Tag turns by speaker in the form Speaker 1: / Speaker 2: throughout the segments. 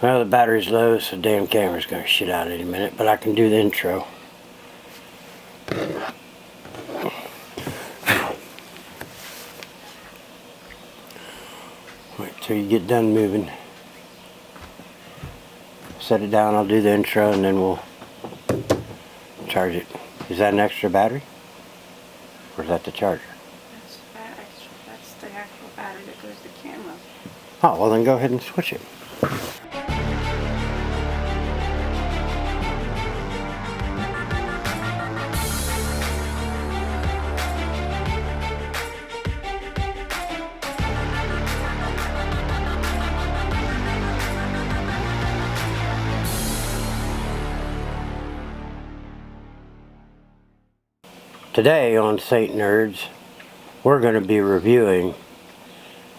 Speaker 1: Well, the battery's low, so the damn camera's gonna shit out any minute, but I can do the intro. Wait till you get done moving. Set it down, I'll do the intro, and then we'll charge it. Is that an extra battery? Or is that the charger?
Speaker 2: That's the actual battery that goes to the camera.
Speaker 1: Oh, well then go ahead and switch it. Today on Saint Nerds, we're going to be reviewing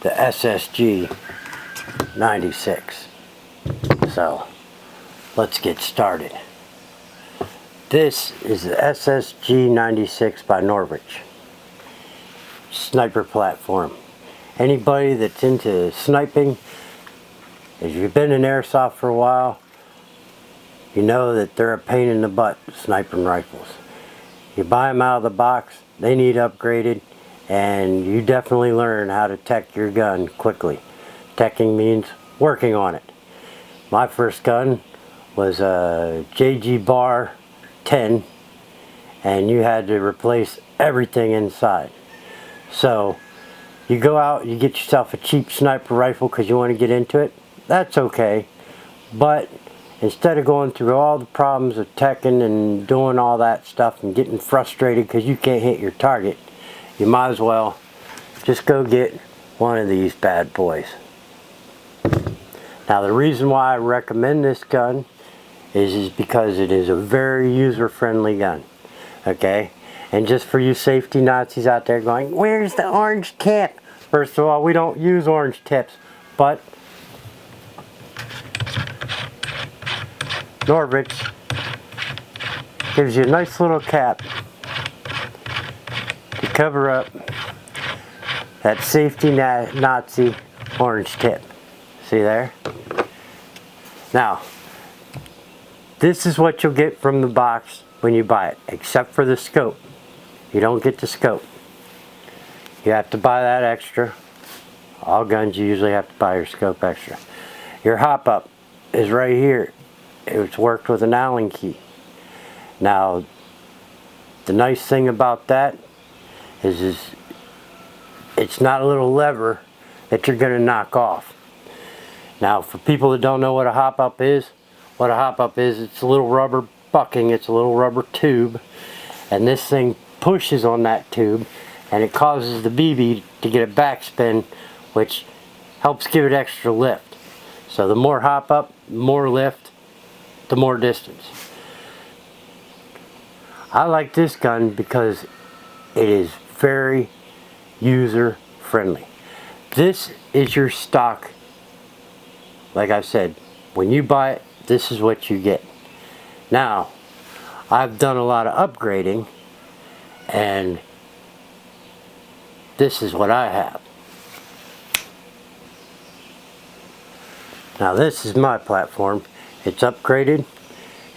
Speaker 1: the SSG96. So, let's get started. This is the SSG96 by Novritsch. Sniper platform. Anybody that's into sniping, if you've been in airsoft for a while, you know that they're a pain in the butt, sniping rifles. You buy them out of the box, they need upgraded, and you definitely learn how to tech your gun quickly. Teching means working on it. My first gun was a JG Bar 10, and you had to replace everything inside. So you go out, you get yourself a cheap sniper rifle because you want to get into it. That's okay, but instead of going through all the problems of teching and doing all that stuff and getting frustrated because you can't hit your target, you might as well just go get one of these bad boys. Now the reason why I recommend this gun is because it is a very user-friendly gun. Okay? And just for you safety Nazis out there going, where's the orange tip? First of all, we don't use orange tips, but Novritsch gives you a nice little cap to cover up that safety Nazi orange tip. See there? Now, this is what you'll get from the box when you buy it, except for the scope. You don't get the scope. You have to buy that extra. All guns you usually have to buy your scope extra. Your hop up is right here. It's worked with an Allen key. Now, the nice thing about that is it's not a little lever that you're going to knock off. Now, for people that don't know what a hop up is, it's a little rubber bucking, it's a little rubber tube, and this thing pushes on that tube, and it causes the BB to get a backspin, which helps give it extra lift. So the more hop up, the more lift, the more distance. I like this gun because it is very user friendly. This is your stock. Like I said, when you buy it, this is what you get. Now, I've done a lot of upgrading, and this is what I have. Now this is my platform. It's upgraded.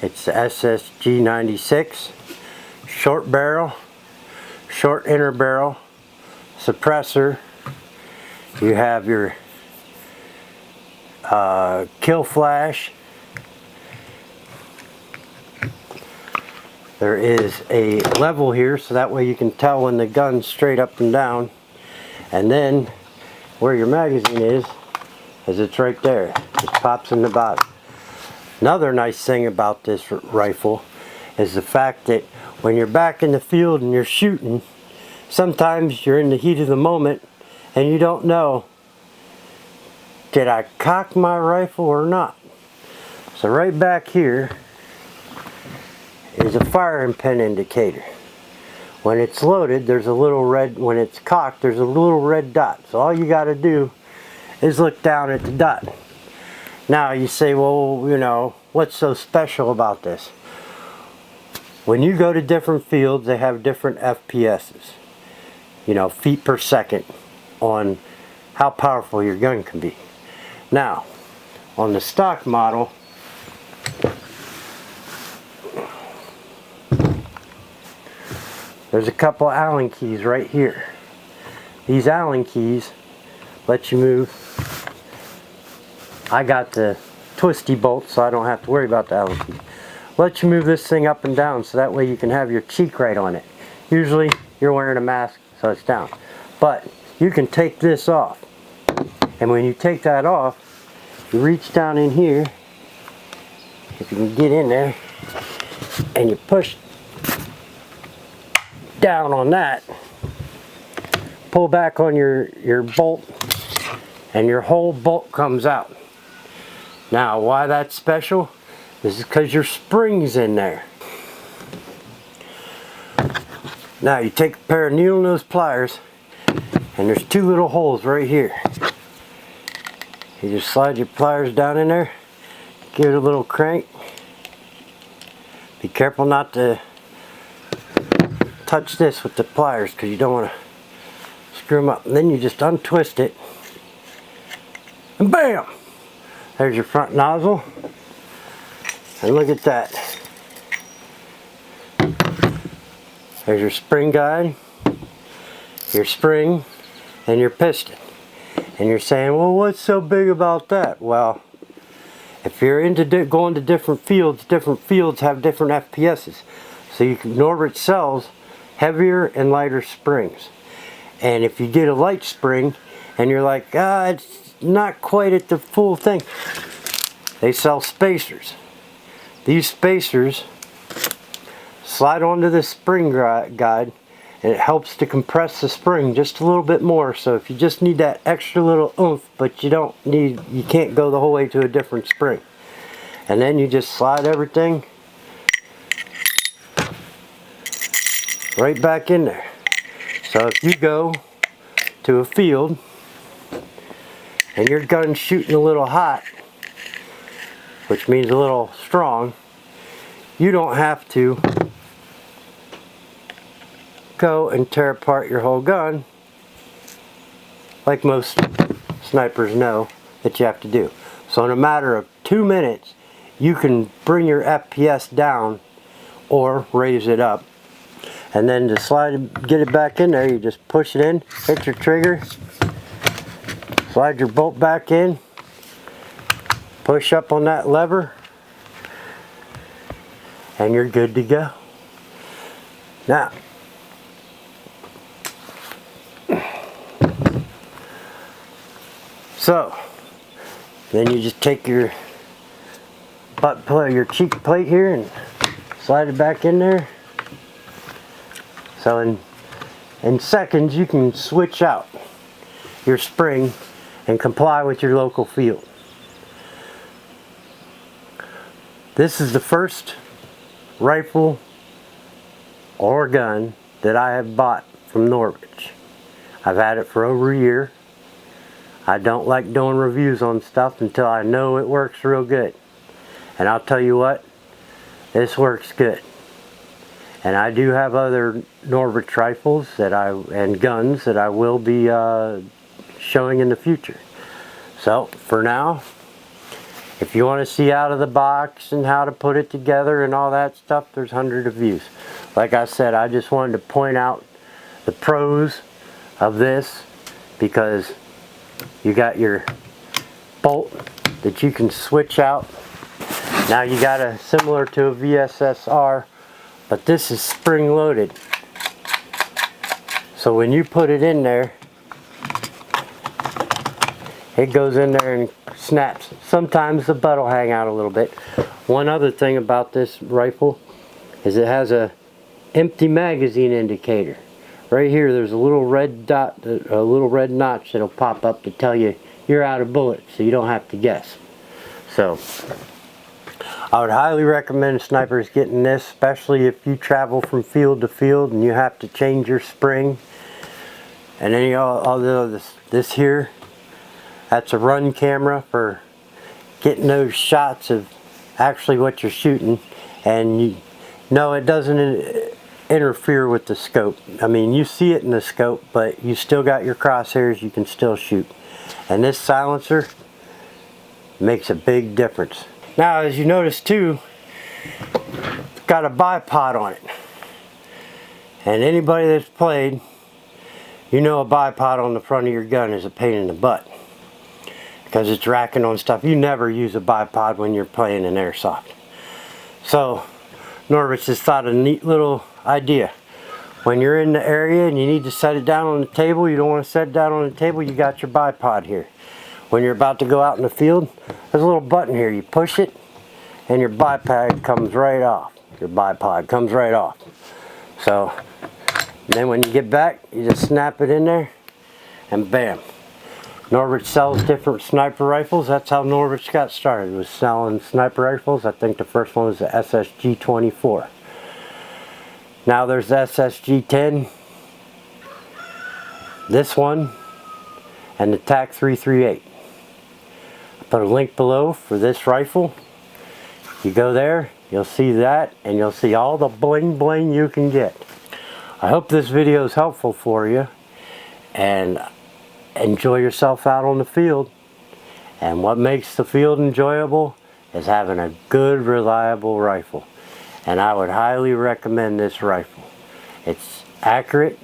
Speaker 1: It's the SSG96. Short barrel, short inner barrel, suppressor. You have your kill flash. There is a level here, so that way you can tell when the gun's straight up and down. And then where your magazine is it's right there. It pops in the bottom. Another nice thing about this rifle is the fact that when you're back in the field and you're shooting, sometimes you're in the heat of the moment and you don't know, did I cock my rifle or not? So right back here is a firing pin indicator. When it's loaded, there's a little red, when it's cocked, there's a little red dot. So all you got to do is look down at the dot. Now you say, well, you know, what's so special about this? When you go to different fields, they have different FPSs, you know, feet per second, on how powerful your gun can be. Now, on the stock model, there's a couple Allen keys right here. These Allen keys let you move. I got the twisty bolt, so I don't have to worry about the Allen keys. Let you move this thing up and down, so that way you can have your cheek right on it. Usually you're wearing a mask, so it's down. But you can take this off. And when you take that off, you reach down in here, if you can get in there, and you push down on that, pull back on your bolt, and your whole bolt comes out. Now, why that's special is because your spring's in there. Now you take a pair of needle nose pliers, and there's two little holes right here. You just slide your pliers down in there, give it a little crank. Be careful not to touch this with the pliers because you don't want to screw them up. And then you just untwist it, and bam! There's your front nozzle. And look at that. There's your spring guide, your spring, and your piston. And you're saying, well, what's so big about that? Well, if you're into going to different fields have different FPSs. So Novritsch sells heavier and lighter springs. And if you get a light spring and you're like, it's not quite at the full thing, they sell spacers. These spacers slide onto the spring guide, and it helps to compress the spring just a little bit more. So if you just need that extra little oomph, but you can't go the whole way to a different spring. And then you just slide everything right back in there. So if you go to a field and your gun's shooting a little hot, which means a little strong, you don't have to go and tear apart your whole gun like most snipers know that you have to do. So in a matter of 2 minutes, you can bring your FPS down or raise it up. And then to get it back in there, you just push it in, hit your trigger, slide your bolt back in, push up on that lever, and you're good to go. Now, so then you just take your your cheek plate here and slide it back in there. So in seconds you can switch out your spring and comply with your local field. This is the first rifle or gun that I have bought from Novritsch. I've had it for over a year. I don't like doing reviews on stuff until I know it works real good. And I'll tell you what, this works good. And I do have other Novritsch rifles and guns that I will be showing in the future. So for now, if you want to see out of the box and how to put it together and all that stuff, there's hundreds of views. Like I said, I just wanted to point out the pros of this, because you got your bolt that you can switch out. Now you got a similar to a VSSR, but this is spring loaded. So when you put it in there, it goes in there and snaps. Sometimes the butt will hang out a little bit. One other thing about this rifle is it has a empty magazine indicator. Right here there's a little red dot, a little red notch that'll pop up to tell you you're out of bullets, so you don't have to guess. So I would highly recommend snipers getting this, especially if you travel from field to field and you have to change your spring. And then this here, that's a run camera for getting those shots of actually what you're shooting. And no, it doesn't interfere with the scope. I mean, you see it in the scope, but you still got your crosshairs, you can still shoot. And this silencer Makes a big difference. Now, as you notice too, it's got a bipod on it. And anybody that's played, you know a bipod on the front of your gun is a pain in the butt. Because it's racking on stuff. You never use a bipod when you're playing an airsoft. So, Novritsch has thought of a neat little idea. When you're in the area and you need to set it down on the table, you don't want to set it down on the table, you got your bipod here. When you're about to go out in the field, there's a little button here. You push it and your bipod comes right off. Your bipod comes right off. So then when you get back, you just snap it in there and bam. Novritsch sells different sniper rifles. That's how Novritsch got started, was selling sniper rifles. I think the first one was the SSG94. Now there's the SSG10, this one, and the TAC 338. I'll put a link below for this rifle. You go there, you'll see that, and you'll see all the bling bling you can get. I hope this video is helpful for you, and enjoy yourself out on the field. And what makes the field enjoyable is having a good, reliable rifle. And I would highly recommend this rifle. It's accurate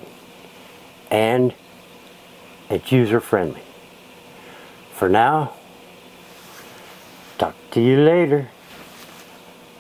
Speaker 1: and it's user friendly. For now, talk to you later.